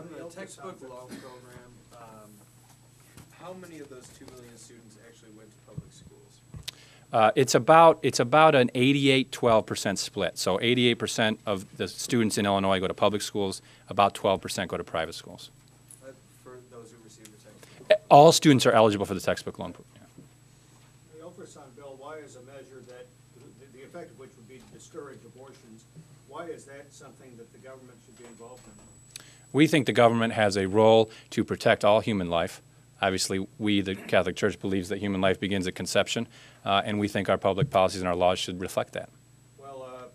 On the textbook loan program, how many of those 2 million students actually went to public schools? It's about an 88-12% split. So 88% of the students in Illinois go to public schools, about 12% go to private schools. For those who receive the textbook? All students are eligible for the textbook loan program. The ultrasound bill, why is a measure that the effect of which would be to discourage abortions, why is that something that the government should be involved in? We think the government has a role to protect all human life. Obviously, we, the Catholic Church, believes that human life begins at conception, and we think our public policies and our laws should reflect that. Well,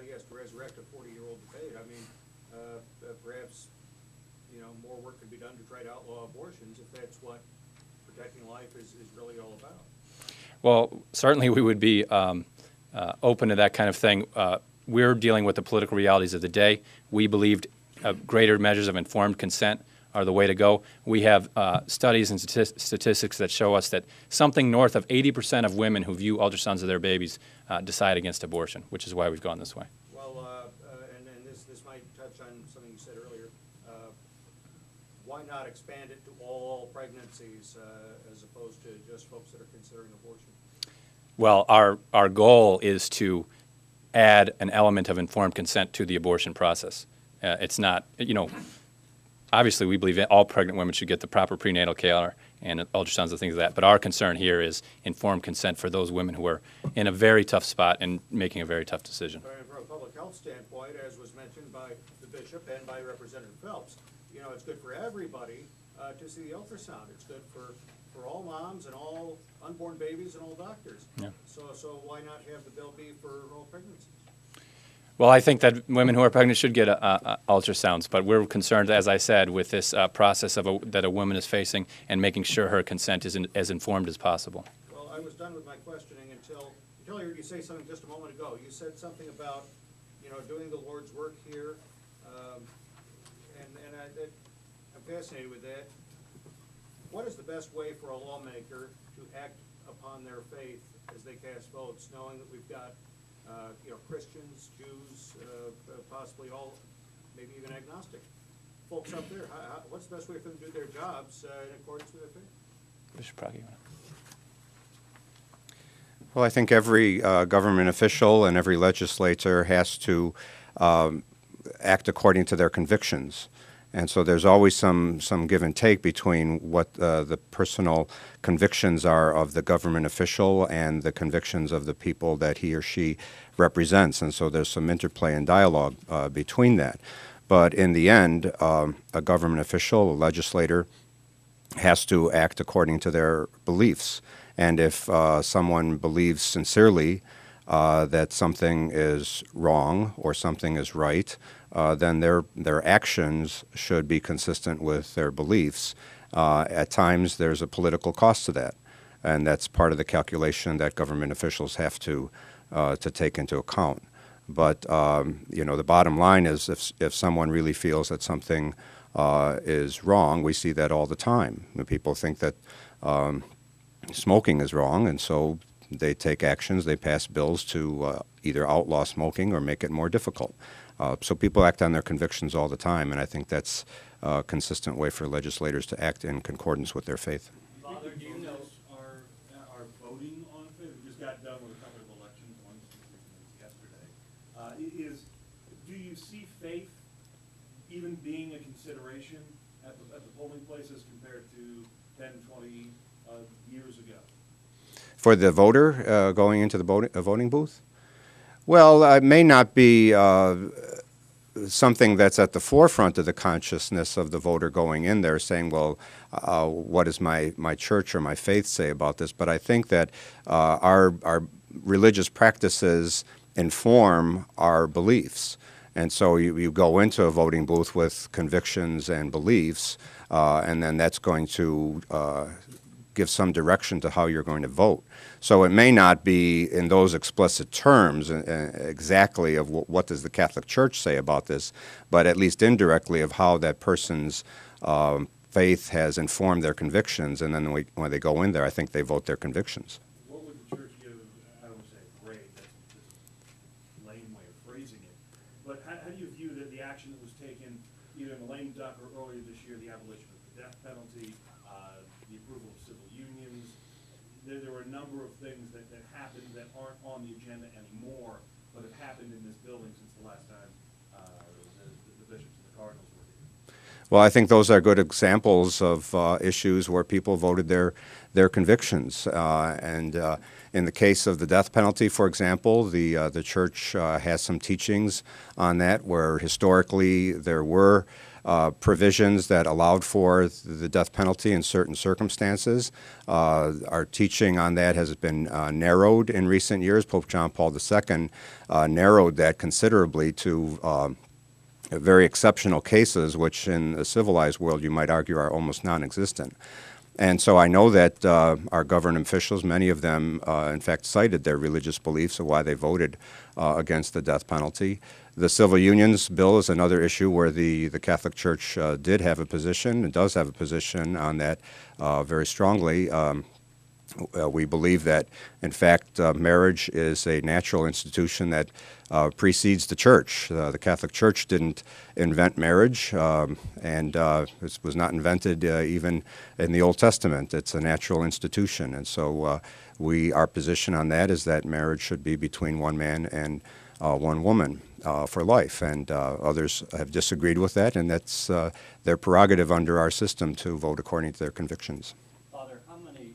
yes, to resurrect a 40-year-old debate, I mean, perhaps, more work could be done to try to outlaw abortions if that's what protecting life is really all about. Well, certainly we would be open to that kind of thing. We're dealing with the political realities of the day. We believed greater measures of informed consent are the way to go. We have studies and statistics that show us that something north of 80% of women who view ultrasounds of their babies decide against abortion, which is why we've gone this way. Well, and this might touch on something you said earlier. Why not expand it to all pregnancies as opposed to just folks that are considering abortion? Well, our goal is to add an element of informed consent to the abortion process. It's not, obviously we believe all pregnant women should get the proper prenatal care and ultrasounds and things like that, but our concern here is informed consent for those women who are in a very tough spot and making a very tough decision. From a public health standpoint, as was mentioned by the bishop and by Representative Phelps, it's good for everybody to see the ultrasound. It's good for all moms and all unborn babies and all doctors. Yeah. So why not have the bill be for all pregnancies? Well, I think that women who are pregnant should get ultrasounds, but we're concerned, as I said, with this process that a woman is facing and making sure her consent is as informed as possible. Well, I was done with my questioning until I heard you say something just a moment ago. You said something about, doing the Lord's work here, and I'm fascinated with that. What is the best way for a lawmaker to act upon their faith as they cast votes, knowing that we've got Christians, Jews, possibly all, maybe even agnostic folks up there? What's the best way for them to do their jobs in accordance with their faith? Bishop Pragi. Well, I think every government official and every legislator has to act according to their convictions. And so there's always some give and take between what the personal convictions are of the government official and the convictions of the people that he or she represents. And so there's some interplay and dialogue between that. But in the end, a government official, a legislator, has to act according to their beliefs. And if someone believes sincerely that something is wrong or something is right, then their actions should be consistent with their beliefs. At times, there's a political cost to that, and that's part of the calculation that government officials have to take into account. But the bottom line is, if someone really feels that something is wrong, we see that all the time. People think that smoking is wrong, and so they take actions, they pass bills to either outlaw smoking or make it more difficult. So people act on their convictions all the time, and I think that's a consistent way for legislators to act in concordance with their faith. Father, do you know are voting on faith? We just got done with a couple of elections, one yesterday. Do you see faith even being a consideration at the polling places compared to 10, 20 years ago? For the voter going into the voting booth? Well, it may not be something that's at the forefront of the consciousness of the voter going in there saying, well, what does my church or my faith say about this? But I think that our religious practices inform our beliefs. And so you go into a voting booth with convictions and beliefs, and then that's going to give some direction to how you're going to vote. So it may not be in those explicit terms exactly of what does the Catholic Church say about this, but at least indirectly of how that person's faith has informed their convictions, and then when they go in there, I think they vote their convictions. What would the church give, I don't want to say a grade, that's just a lame way of phrasing it, but how do you view the action that was taken either in the lame duck or earlier this year, the abolition of the death penalty, the approval of civil unions? There were a number of things that happened that aren't on the agenda anymore, but have happened in this building since the last time the bishops and the cardinals were here. Well, I think those are good examples of issues where people voted their convictions. In the case of the death penalty, for example, the church has some teachings on that, where historically there were provisions that allowed for the death penalty in certain circumstances. Our teaching on that has been narrowed in recent years. Pope John Paul II narrowed that considerably to very exceptional cases, which in the civilized world you might argue are almost non-existent. And so I know that our government officials, many of them, in fact, cited their religious beliefs of why they voted against the death penalty. The civil unions bill is another issue where the Catholic Church did have a position and does have a position on that very strongly. We believe that, in fact, marriage is a natural institution that precedes the church. The Catholic Church didn't invent marriage, and it was not invented even in the Old Testament. It's a natural institution, and so our position on that is that marriage should be between one man and one woman for life, and others have disagreed with that, and that's their prerogative under our system to vote according to their convictions. Father, how many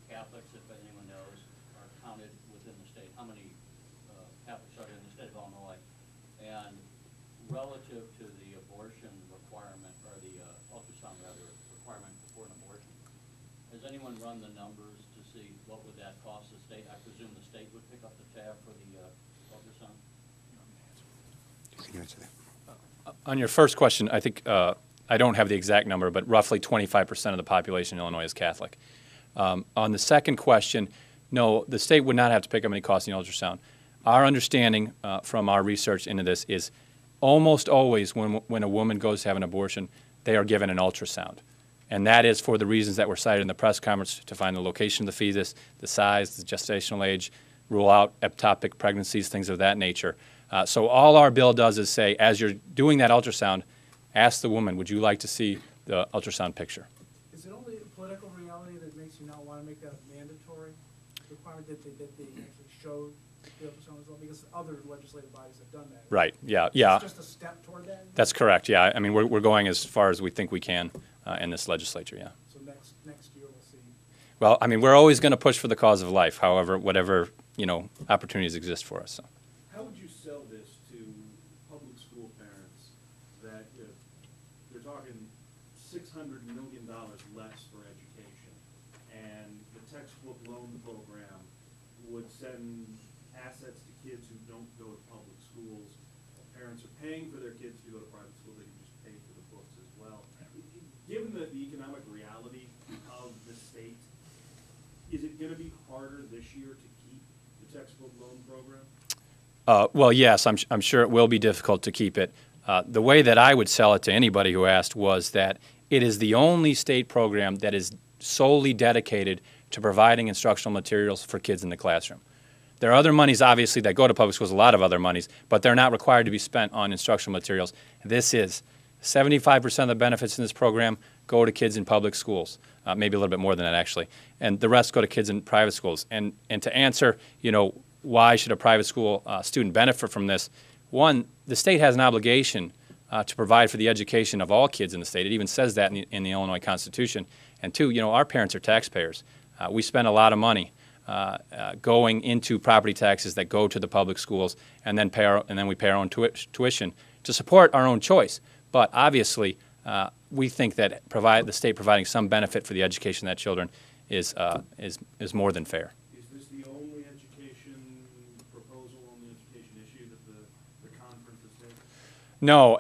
Catholics, if anyone knows, are counted within the state? How many Catholics are in the state of Illinois? And relative to the abortion requirement, or the ultrasound rather, requirement for an abortion, has anyone run the numbers to see what would that cost the state? I presume the state would pick up the tab for the ultrasound? Can you answer that? On your first question, I think I don't have the exact number, but roughly 25% of the population in Illinois is Catholic. On the second question, no, the state would not have to pick up any cost in the ultrasound. Our understanding from our research into this is almost always when a woman goes to have an abortion, they are given an ultrasound. And that is for the reasons that were cited in the press conference, to find the location of the fetus, the size, the gestational age, rule out ectopic pregnancies, things of that nature. So all our bill does is say, as you're doing that ultrasound, ask the woman, would you like to see the ultrasound picture? Is it only political reality that makes you not want to make that a mandatory requirement, that they actually show the ultrasound as well? Because other legislative bodies have done that. Right, yeah, yeah. It's just a step toward that? That's correct, yeah. I mean, we're going as far as we think we can in this legislature, yeah. So next year we'll see. Well, I mean, we're always going to push for the cause of life, however, whatever, opportunities exist for us. So. How would you sell this to public school parents that they're talking $600 million less for education, and the textbook loan program would send assets to kids who don't go to public schools? Parents are paying for their kids to go to private school, they can just pay for the books as well. Given the economic reality of the state, is it going to be harder this year to keep the textbook loan program? Well, yes, I'm sure it will be difficult to keep it. The way that I would sell it to anybody who asked was that it is the only state program that is solely dedicated to providing instructional materials for kids in the classroom. There are other monies, obviously, that go to public schools, a lot of other monies, but they're not required to be spent on instructional materials. This is 75% of the benefits in this program go to kids in public schools, maybe a little bit more than that, actually, and the rest go to kids in private schools. And to answer, why should a private school student benefit from this? One, the state has an obligation to provide for the education of all kids in the state. It even says that in the Illinois Constitution. And two, our parents are taxpayers. We spend a lot of money going into property taxes that go to the public schools, and then we pay our own tuition to support our own choice. But obviously, we think that the state providing some benefit for the education of that children is more than fair. Is this the only education proposal on the education issue that the conference has taken? No,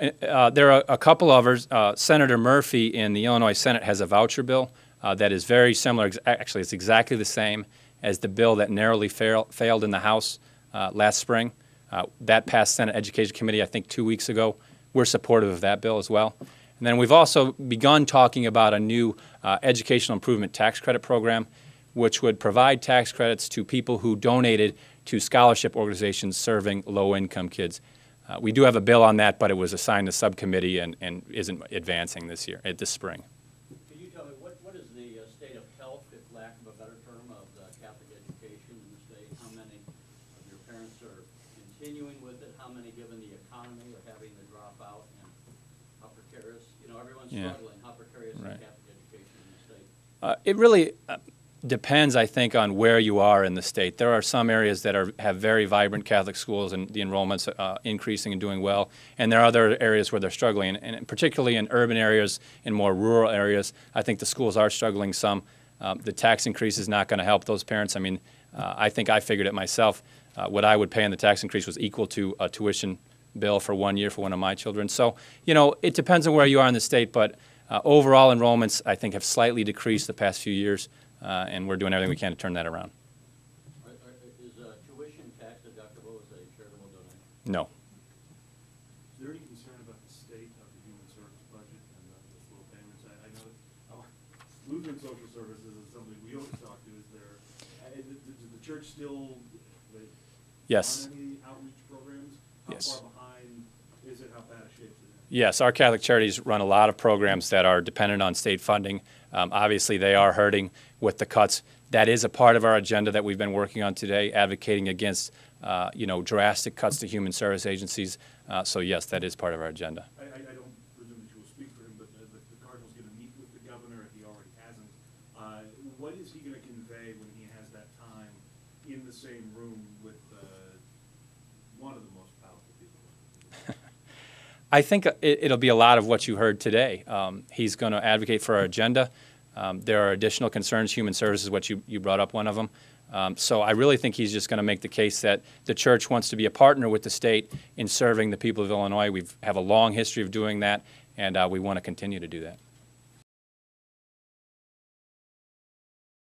there are a couple others. Senator Murphy in the Illinois Senate has a voucher bill that is very similar. Actually, it's exactly the same as the bill that narrowly failed in the House last spring. That passed Senate Education Committee, I think, 2 weeks ago. We're supportive of that bill as well. And then we've also begun talking about a new educational improvement tax credit program, which would provide tax credits to people who donated to scholarship organizations serving low-income kids. We do have a bill on that, but it was assigned to subcommittee and isn't advancing this year, this spring. Can you tell me, what is the state of health, if lack of a better term, of the Catholic education in the state? How many of your parents are continuing with it? How many, given the economy, are having to drop out? And how precarious, everyone's Yeah. struggling, how precarious is Right. Catholic education in the state? It really depends, I think, on where you are in the state. There are some areas that have very vibrant Catholic schools and the enrollment's increasing and doing well, and there are other areas where they're struggling. And particularly in urban areas, in more rural areas, I think the schools are struggling some. The tax increase is not going to help those parents. I mean, I think I figured it myself. What I would pay in the tax increase was equal to a tuition bill for 1 year for one of my children. So, it depends on where you are in the state, but overall enrollments, I think, have slightly decreased the past few years. And we're doing everything we can to turn that around. Is tuition tax deductible as a charitable donation? No. Is there any concern about the state of the human service budget and the slow payments? I know Lutheran Social Services is somebody we always talk to. Is there, does the church still Yes. run any outreach programs? How Yes. far behind is it? How bad a shape is it in? Yes, our Catholic Charities run a lot of programs that are dependent on state funding. Obviously, they are hurting with the cuts. That is a part of our agenda that we've been working on today, advocating against, drastic cuts to human service agencies. So yes, that is part of our agenda. I don't presume that you will speak for him, but the Cardinal's going to meet with the governor if he already hasn't. What is he going to convey when he has that time in the same room with one of the most powerful people? I think it'll be a lot of what you heard today. He's going to advocate for our agenda. There are additional concerns, human services, what you brought up, one of them. So I really think he's just going to make the case that the church wants to be a partner with the state in serving the people of Illinois. We have a long history of doing that, and we want to continue to do that.